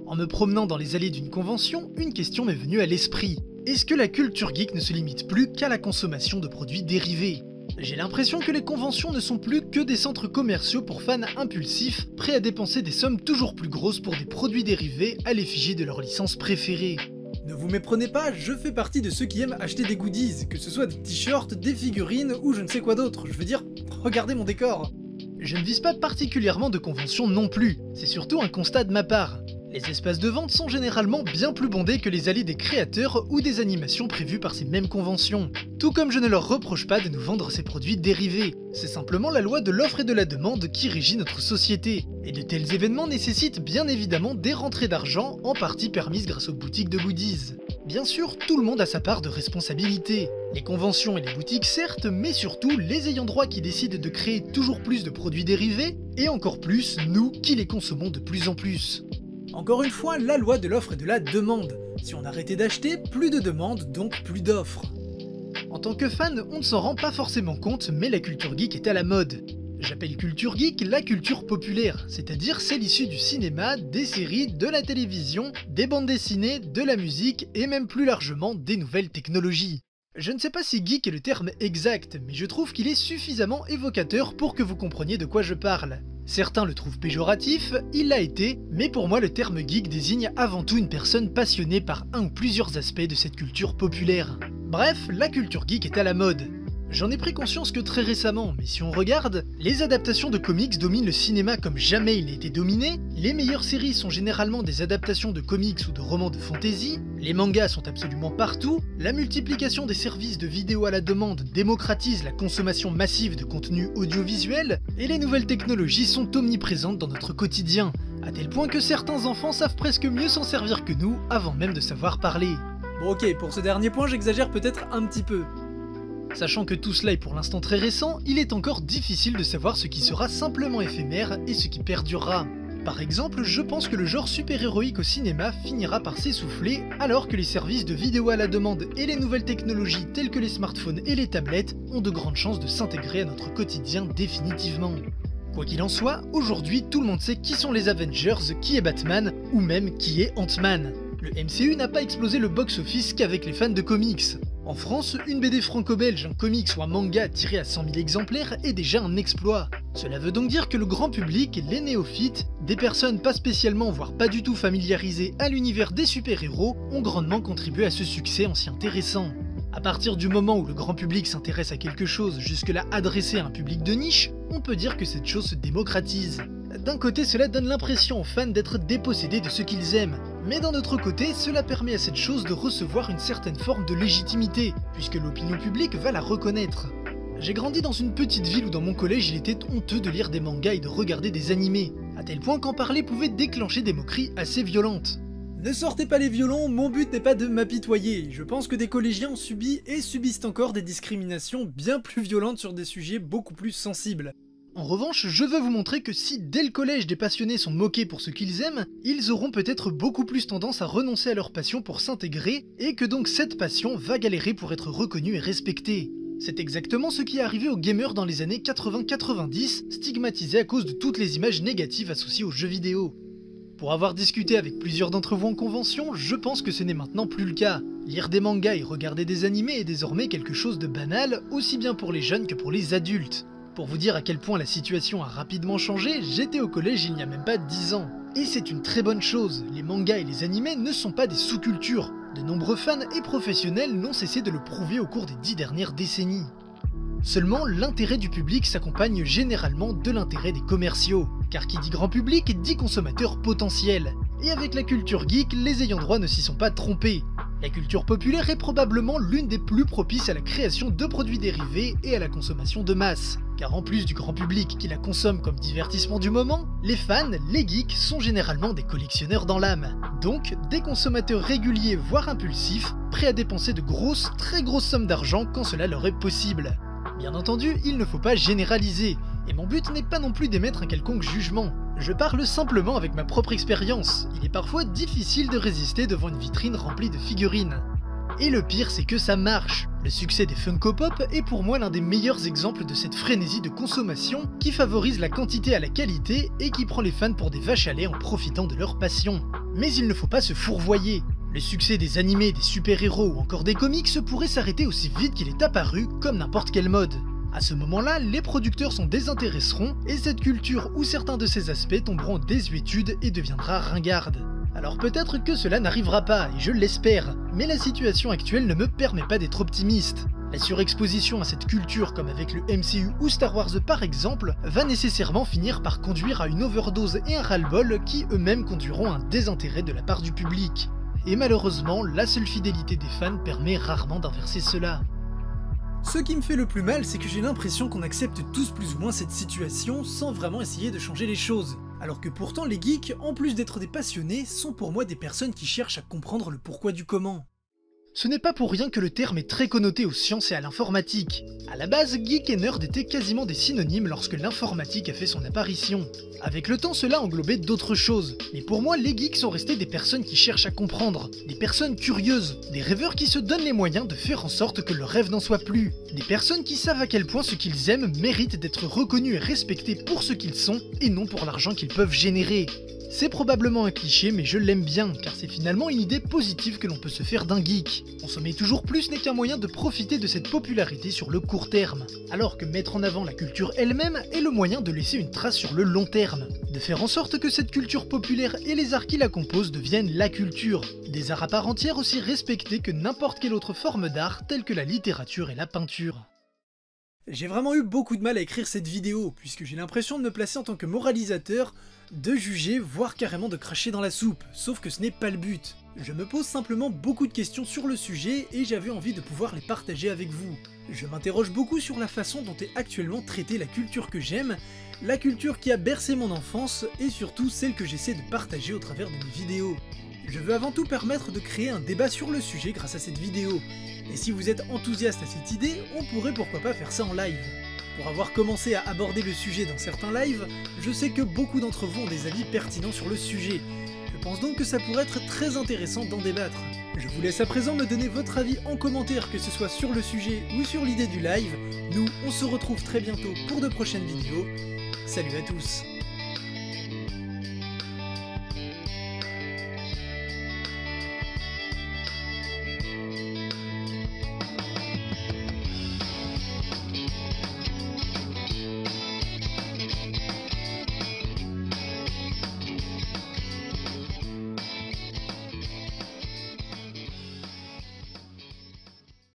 En me promenant dans les allées d'une convention, une question m'est venue à l'esprit. Est-ce que la culture geek ne se limite plus qu'à la consommation de produits dérivés? J'ai l'impression que les conventions ne sont plus que des centres commerciaux pour fans impulsifs, prêts à dépenser des sommes toujours plus grosses pour des produits dérivés à l'effigie de leur licence préférée. Ne vous méprenez pas, je fais partie de ceux qui aiment acheter des goodies, que ce soit des t-shirts, des figurines ou je ne sais quoi d'autre, je veux dire, regardez mon décor. Je ne vise pas particulièrement de conventions non plus, c'est surtout un constat de ma part. Les espaces de vente sont généralement bien plus bondés que les allées des créateurs ou des animations prévues par ces mêmes conventions. Tout comme je ne leur reproche pas de nous vendre ces produits dérivés. C'est simplement la loi de l'offre et de la demande qui régit notre société. Et de tels événements nécessitent bien évidemment des rentrées d'argent, en partie permises grâce aux boutiques de goodies. Bien sûr, tout le monde a sa part de responsabilité. Les conventions et les boutiques certes, mais surtout les ayants droit qui décident de créer toujours plus de produits dérivés, et encore plus nous qui les consommons de plus en plus. Encore une fois, la loi de l'offre et de la demande. Si on arrêtait d'acheter, plus de demandes, donc plus d'offres. En tant que fan, on ne s'en rend pas forcément compte, mais la culture geek est à la mode. J'appelle culture geek la culture populaire, c'est-à-dire celle issue du cinéma, des séries, de la télévision, des bandes dessinées, de la musique et même plus largement des nouvelles technologies. Je ne sais pas si geek est le terme exact, mais je trouve qu'il est suffisamment évocateur pour que vous compreniez de quoi je parle. Certains le trouvent péjoratif, il l'a été, mais pour moi le terme geek désigne avant tout une personne passionnée par un ou plusieurs aspects de cette culture populaire. Bref, la culture geek est à la mode. J'en ai pris conscience que très récemment, mais si on regarde, les adaptations de comics dominent le cinéma comme jamais il n'a été dominé, les meilleures séries sont généralement des adaptations de comics ou de romans de fantasy, les mangas sont absolument partout, la multiplication des services de vidéo à la demande démocratise la consommation massive de contenu audiovisuel, et les nouvelles technologies sont omniprésentes dans notre quotidien, à tel point que certains enfants savent presque mieux s'en servir que nous avant même de savoir parler. Bon ok, pour ce dernier point j'exagère peut-être un petit peu. Sachant que tout cela est pour l'instant très récent, il est encore difficile de savoir ce qui sera simplement éphémère et ce qui perdurera. Par exemple, je pense que le genre super-héroïque au cinéma finira par s'essouffler, alors que les services de vidéo à la demande et les nouvelles technologies telles que les smartphones et les tablettes ont de grandes chances de s'intégrer à notre quotidien définitivement. Quoi qu'il en soit, aujourd'hui tout le monde sait qui sont les Avengers, qui est Batman, ou même qui est Ant-Man. Le MCU n'a pas explosé le box-office qu'avec les fans de comics. En France, une BD franco-belge, un comics ou un manga tiré à 100 000 exemplaires est déjà un exploit. Cela veut donc dire que le grand public, les néophytes, des personnes pas spécialement voire pas du tout familiarisées à l'univers des super-héros, ont grandement contribué à ce succès en s'y intéressant. À partir du moment où le grand public s'intéresse à quelque chose jusque-là adressé à un public de niche, on peut dire que cette chose se démocratise. D'un côté, cela donne l'impression aux fans d'être dépossédés de ce qu'ils aiment, mais d'un autre côté, cela permet à cette chose de recevoir une certaine forme de légitimité, puisque l'opinion publique va la reconnaître. J'ai grandi dans une petite ville où dans mon collège il était honteux de lire des mangas et de regarder des animés, à tel point qu'en parler pouvait déclencher des moqueries assez violentes. Ne sortez pas les violons, mon but n'est pas de m'apitoyer, je pense que des collégiens ont subi et subissent encore des discriminations bien plus violentes sur des sujets beaucoup plus sensibles. En revanche, je veux vous montrer que si dès le collège des passionnés sont moqués pour ce qu'ils aiment, ils auront peut-être beaucoup plus tendance à renoncer à leur passion pour s'intégrer, et que donc cette passion va galérer pour être reconnue et respectée. C'est exactement ce qui est arrivé aux gamers dans les années 80-90, stigmatisés à cause de toutes les images négatives associées aux jeux vidéo. Pour avoir discuté avec plusieurs d'entre vous en convention, je pense que ce n'est maintenant plus le cas. Lire des mangas et regarder des animés est désormais quelque chose de banal, aussi bien pour les jeunes que pour les adultes. Pour vous dire à quel point la situation a rapidement changé, j'étais au collège il n'y a même pas 10 ans. Et c'est une très bonne chose, les mangas et les animés ne sont pas des sous-cultures. De nombreux fans et professionnels n'ont cessé de le prouver au cours des 10 dernières décennies. Seulement, l'intérêt du public s'accompagne généralement de l'intérêt des commerciaux. Car qui dit grand public dit consommateur potentiel. Et avec la culture geek, les ayants droit ne s'y sont pas trompés. La culture populaire est probablement l'une des plus propices à la création de produits dérivés et à la consommation de masse. Car en plus du grand public qui la consomme comme divertissement du moment, les fans, les geeks, sont généralement des collectionneurs dans l'âme. Donc, des consommateurs réguliers voire impulsifs, prêts à dépenser de grosses, très grosses sommes d'argent quand cela leur est possible. Bien entendu, il ne faut pas généraliser, et mon but n'est pas non plus d'émettre un quelconque jugement. Je parle simplement avec ma propre expérience, il est parfois difficile de résister devant une vitrine remplie de figurines. Et le pire, c'est que ça marche. Le succès des Funko Pop est pour moi l'un des meilleurs exemples de cette frénésie de consommation qui favorise la quantité à la qualité et qui prend les fans pour des vaches à lait en profitant de leur passion. Mais il ne faut pas se fourvoyer. Le succès des animés, des super-héros ou encore des comics pourrait s'arrêter aussi vite qu'il est apparu, comme n'importe quelle mode. À ce moment-là, les producteurs s'en désintéresseront et cette culture ou certains de ses aspects tomberont en désuétude et deviendra ringarde. Alors peut-être que cela n'arrivera pas, et je l'espère, mais la situation actuelle ne me permet pas d'être optimiste. La surexposition à cette culture, comme avec le MCU ou Star Wars par exemple, va nécessairement finir par conduire à une overdose et un ras-le-bol qui eux-mêmes conduiront à un désintérêt de la part du public. Et malheureusement, la seule fidélité des fans permet rarement d'inverser cela. Ce qui me fait le plus mal, c'est que j'ai l'impression qu'on accepte tous plus ou moins cette situation sans vraiment essayer de changer les choses. Alors que pourtant les geeks, en plus d'être des passionnés, sont pour moi des personnes qui cherchent à comprendre le pourquoi du comment. Ce n'est pas pour rien que le terme est très connoté aux sciences et à l'informatique. À la base, geek et nerd étaient quasiment des synonymes lorsque l'informatique a fait son apparition. Avec le temps, cela englobait d'autres choses. Mais pour moi, les geeks sont restés des personnes qui cherchent à comprendre, des personnes curieuses, des rêveurs qui se donnent les moyens de faire en sorte que leur rêve n'en soit plus, des personnes qui savent à quel point ce qu'ils aiment mérite d'être reconnus et respectés pour ce qu'ils sont et non pour l'argent qu'ils peuvent générer. C'est probablement un cliché, mais je l'aime bien, car c'est finalement une idée positive que l'on peut se faire d'un geek. Consommer toujours plus n'est qu'un moyen de profiter de cette popularité sur le court terme, alors que mettre en avant la culture elle-même est le moyen de laisser une trace sur le long terme, de faire en sorte que cette culture populaire et les arts qui la composent deviennent la culture, des arts à part entière aussi respectés que n'importe quelle autre forme d'art telle que la littérature et la peinture. J'ai vraiment eu beaucoup de mal à écrire cette vidéo, puisque j'ai l'impression de me placer en tant que moralisateur, de juger, voire carrément de cracher dans la soupe, sauf que ce n'est pas le but. Je me pose simplement beaucoup de questions sur le sujet et j'avais envie de pouvoir les partager avec vous. Je m'interroge beaucoup sur la façon dont est actuellement traitée la culture que j'aime, la culture qui a bercé mon enfance et surtout celle que j'essaie de partager au travers de mes vidéos. Je veux avant tout permettre de créer un débat sur le sujet grâce à cette vidéo. Et si vous êtes enthousiaste à cette idée, on pourrait pourquoi pas faire ça en live. Pour avoir commencé à aborder le sujet dans certains lives, je sais que beaucoup d'entre vous ont des avis pertinents sur le sujet. Je pense donc que ça pourrait être très intéressant d'en débattre. Je vous laisse à présent me donner votre avis en commentaire, que ce soit sur le sujet ou sur l'idée du live. Nous, on se retrouve très bientôt pour de prochaines vidéos. Salut à tous!